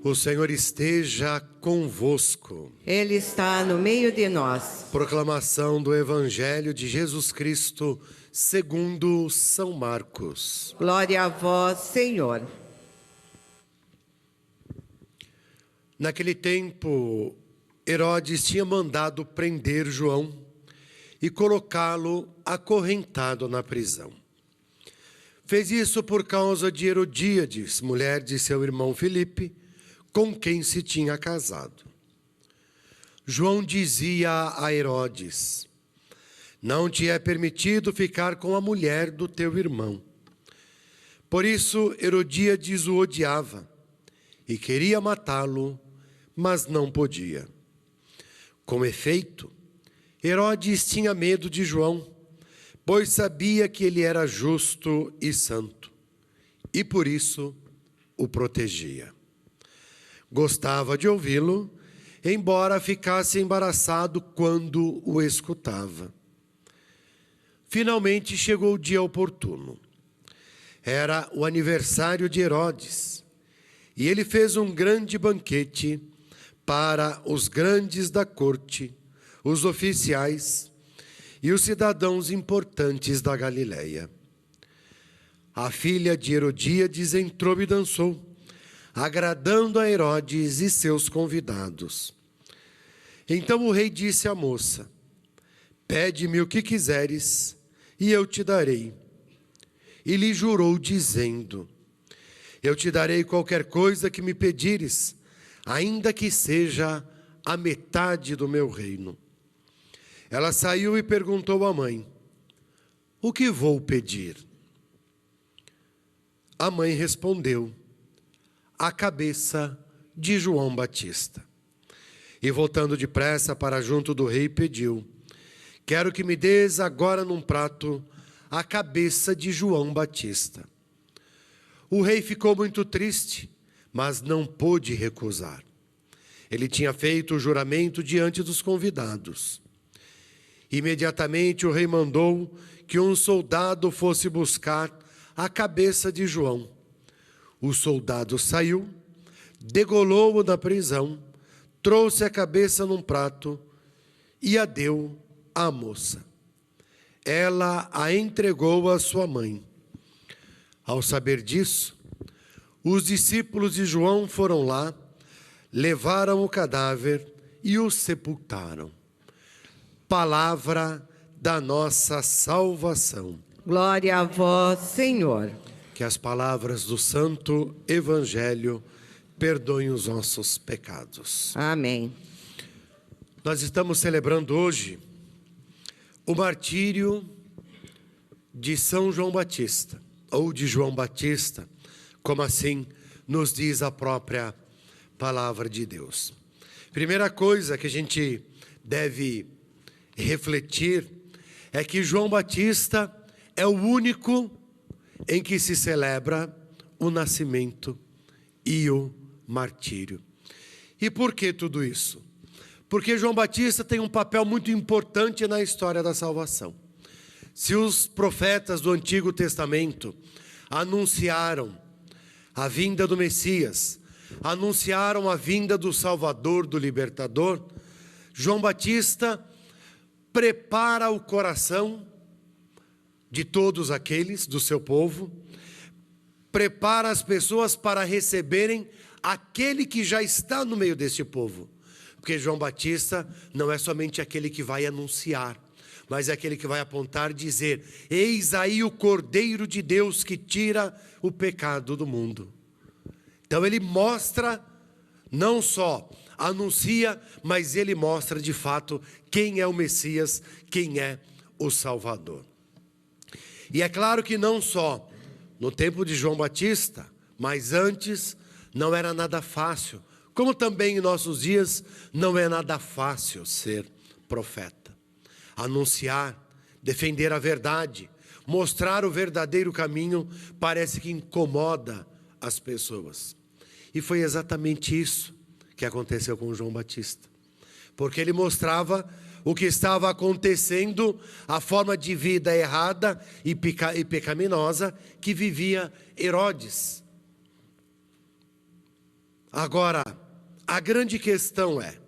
O Senhor esteja convosco. Ele está no meio de nós. Proclamação do Evangelho de Jesus Cristo, segundo São Marcos. Glória a vós, Senhor. Naquele tempo, Herodes tinha mandado prender João e colocá-lo acorrentado na prisão. Fez isso por causa de Herodíades, mulher de seu irmão Filipe, com quem se tinha casado. João dizia a Herodes: não te é permitido ficar com a mulher do teu irmão. Por isso Herodíades o odiava e queria matá-lo, mas não podia. Com efeito, Herodes tinha medo de João, pois sabia que ele era justo e santo, e por isso o protegia. Gostava de ouvi-lo, embora ficasse embaraçado quando o escutava. Finalmente chegou o dia oportuno. Era o aniversário de Herodes, e ele fez um grande banquete para os grandes da corte, os oficiais e os cidadãos importantes da Galileia. A filha de Herodíades entrou e dançou, agradando a Herodes e seus convidados. Então o rei disse à moça: pede-me o que quiseres, e eu te darei. E lhe jurou, dizendo: eu te darei qualquer coisa que me pedires, ainda que seja a metade do meu reino. Ela saiu e perguntou à mãe: o que vou pedir? A mãe respondeu: a cabeça de João Batista. E voltando depressa para junto do rei, pediu: quero que me des agora num prato a cabeça de João Batista. O rei ficou muito triste, mas não pôde recusar. Ele tinha feito o juramento diante dos convidados. Imediatamente o rei mandou que um soldado fosse buscar a cabeça de João. O soldado saiu, degolou-o da prisão, trouxe a cabeça num prato e a deu à moça. Ela a entregou à sua mãe. Ao saber disso, os discípulos de João foram lá, levaram o cadáver e o sepultaram. Palavra da nossa salvação. Glória a vós, Senhor. Que as palavras do Santo Evangelho perdoem os nossos pecados. Amém. Nós estamos celebrando hoje o martírio de São João Batista, ou de João Batista, como assim nos diz a própria palavra de Deus. Primeira coisa que a gente deve refletir é que João Batista é o único em que se celebra o nascimento e o martírio. E por que tudo isso? Porque João Batista tem um papel muito importante na história da salvação. Se os profetas do Antigo Testamento anunciaram a vinda do Messias, anunciaram a vinda do Salvador, do Libertador, João Batista prepara o coração de todos aqueles do seu povo, prepara as pessoas para receberem aquele que já está no meio deste povo. Porque João Batista não é somente aquele que vai anunciar, mas é aquele que vai apontar e dizer: eis aí o Cordeiro de Deus que tira o pecado do mundo. Então ele mostra, não só anuncia, mas ele mostra de fato quem é o Messias, quem é o Salvador. E é claro que não só no tempo de João Batista, mas antes não era nada fácil, como também em nossos dias não é nada fácil ser profeta. Anunciar, defender a verdade, mostrar o verdadeiro caminho parece que incomoda as pessoas. E foi exatamente isso que aconteceu com João Batista. Porque ele mostrava o que estava acontecendo, a forma de vida errada e pecaminosa que vivia Herodes. Agora, a grande questão é,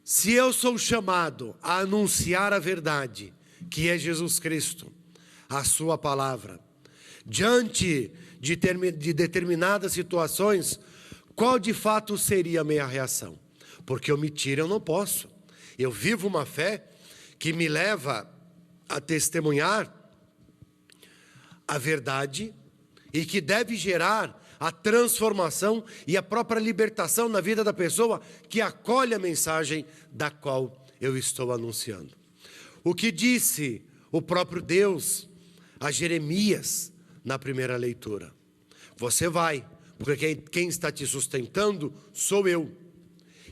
se eu sou chamado a anunciar a verdade, que é Jesus Cristo, a sua palavra, diante de determinadas situações, qual de fato seria a minha reação? Porque omitir eu não posso. Eu vivo uma fé que me leva a testemunhar a verdade e que deve gerar a transformação e a própria libertação na vida da pessoa que acolhe a mensagem da qual eu estou anunciando. O que disse o próprio Deus a Jeremias na primeira leitura: você vai, porque quem está te sustentando sou eu.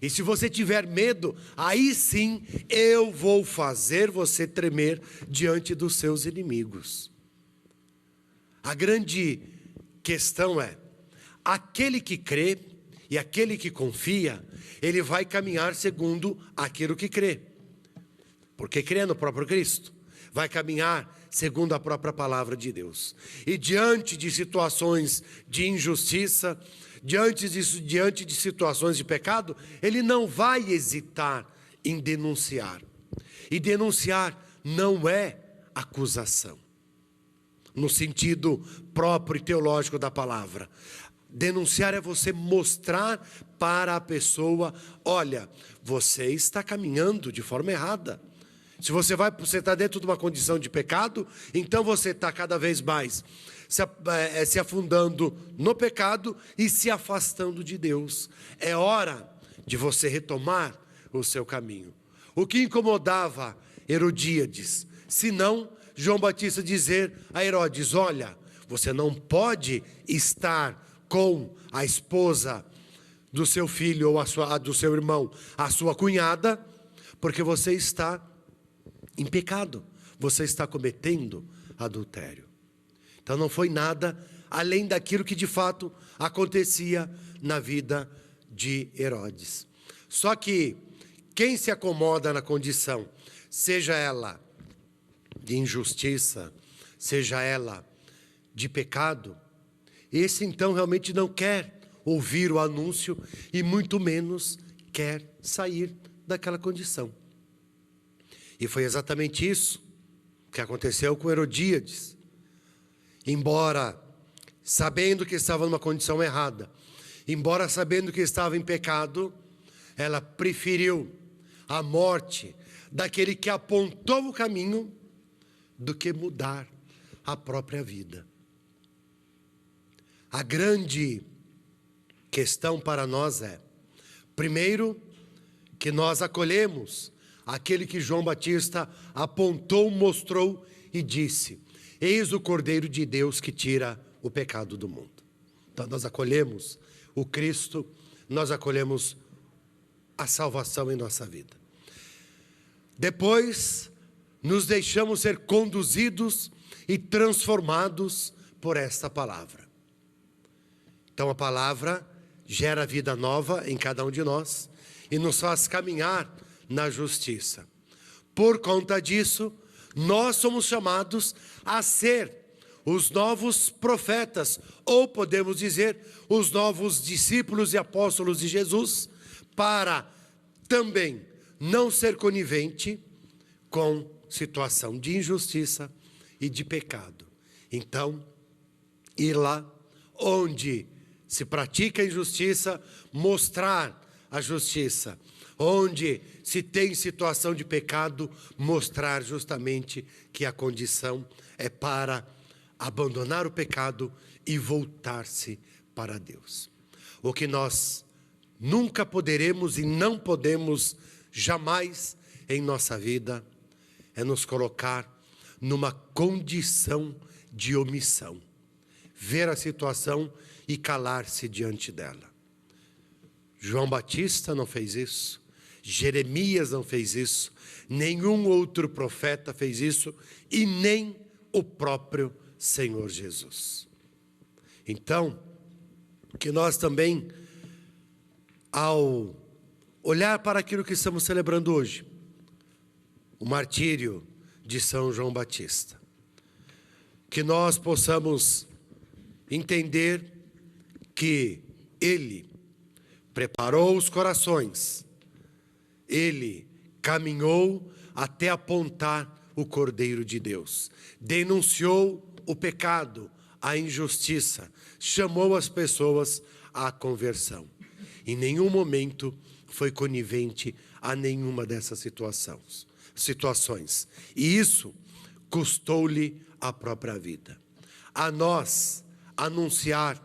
E se você tiver medo, aí sim eu vou fazer você tremer diante dos seus inimigos. A grande questão é, aquele que crê e aquele que confia, ele vai caminhar segundo aquilo que crê. Porque crê no próprio Cristo. Vai caminhar segundo a própria palavra de Deus. E diante de situações de injustiça, diante de situações de pecado, ele não vai hesitar em denunciar. E denunciar não é acusação, no sentido próprio e teológico da palavra. Denunciar é você mostrar para a pessoa: olha, você está caminhando de forma errada. Se você está dentro de uma condição de pecado, então você está cada vez mais se afundando no pecado e se afastando de Deus. É hora de você retomar o seu caminho. O que incomodava Herodíades, se não João Batista dizer a Herodes: olha, você não pode estar com a esposa do seu filho ou do seu irmão, a sua cunhada, porque você está em pecado, você está cometendo adultério. Então não foi nada além daquilo que de fato acontecia na vida de Herodes. Só que quem se acomoda na condição, seja ela de injustiça, seja ela de pecado, esse então realmente não quer ouvir o anúncio e muito menos quer sair daquela condição. E foi exatamente isso que aconteceu com Herodíades. Embora sabendo que estava numa condição errada, embora sabendo que estava em pecado, ela preferiu a morte daquele que apontou o caminho do que mudar a própria vida. A grande questão para nós é, primeiro, que nós acolhemos aquele que João Batista apontou, mostrou e disse: eis o Cordeiro de Deus que tira o pecado do mundo. Então nós acolhemos o Cristo, nós acolhemos a salvação em nossa vida. Depois, nos deixamos ser conduzidos e transformados por esta palavra. Então a palavra gera vida nova em cada um de nós e nos faz caminhar na justiça. Por conta disso, nós somos chamados a ser os novos profetas, ou podemos dizer, os novos discípulos e apóstolos de Jesus, para também não ser conivente com situação de injustiça e de pecado. Então, ir lá onde se pratica a injustiça, mostrar a justiça. Onde se tem situação de pecado, mostrar justamente que a condição é para abandonar o pecado e voltar-se para Deus. O que nós nunca poderemos e não podemos jamais em nossa vida é nos colocar numa condição de omissão. Ver a situação e calar-se diante dela. João Batista não fez isso. Jeremias não fez isso, nenhum outro profeta fez isso, e nem o próprio Senhor Jesus. Então, que nós também, ao olhar para aquilo que estamos celebrando hoje, o martírio de São João Batista, que nós possamos entender que ele preparou os corações, ele caminhou até apontar o Cordeiro de Deus, denunciou o pecado, a injustiça, chamou as pessoas à conversão. Em nenhum momento foi conivente a nenhuma dessas situações. E isso custou-lhe a própria vida. A nós, anunciar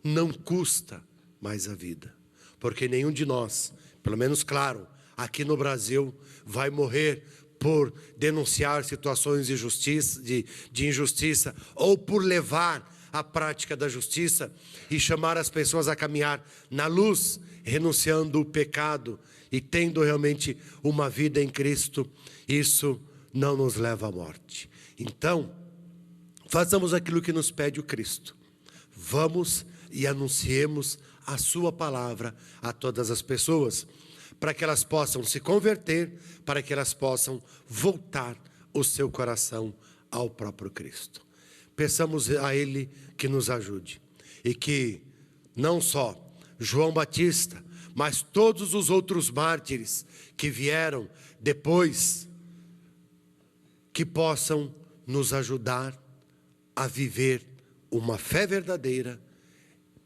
não custa mais a vida, porque nenhum de nós, pelo menos claro, aqui no Brasil, vai morrer por denunciar situações de injustiça ou por levar a prática da justiça e chamar as pessoas a caminhar na luz, renunciando o pecado e tendo realmente uma vida em Cristo. Isso não nos leva à morte. Então, façamos aquilo que nos pede o Cristo. Vamos e anunciemos a sua palavra a todas as pessoas, para que elas possam se converter, para que elas possam voltar o seu coração ao próprio Cristo. Peçamos a Ele que nos ajude e que não só João Batista, mas todos os outros mártires que vieram depois, que possam nos ajudar a viver uma fé verdadeira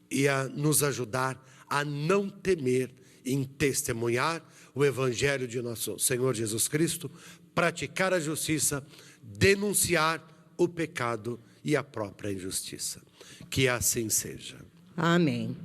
e a nos ajudar a não temer em testemunhar o Evangelho de nosso Senhor Jesus Cristo, praticar a justiça, denunciar o pecado e a própria injustiça. Que assim seja. Amém.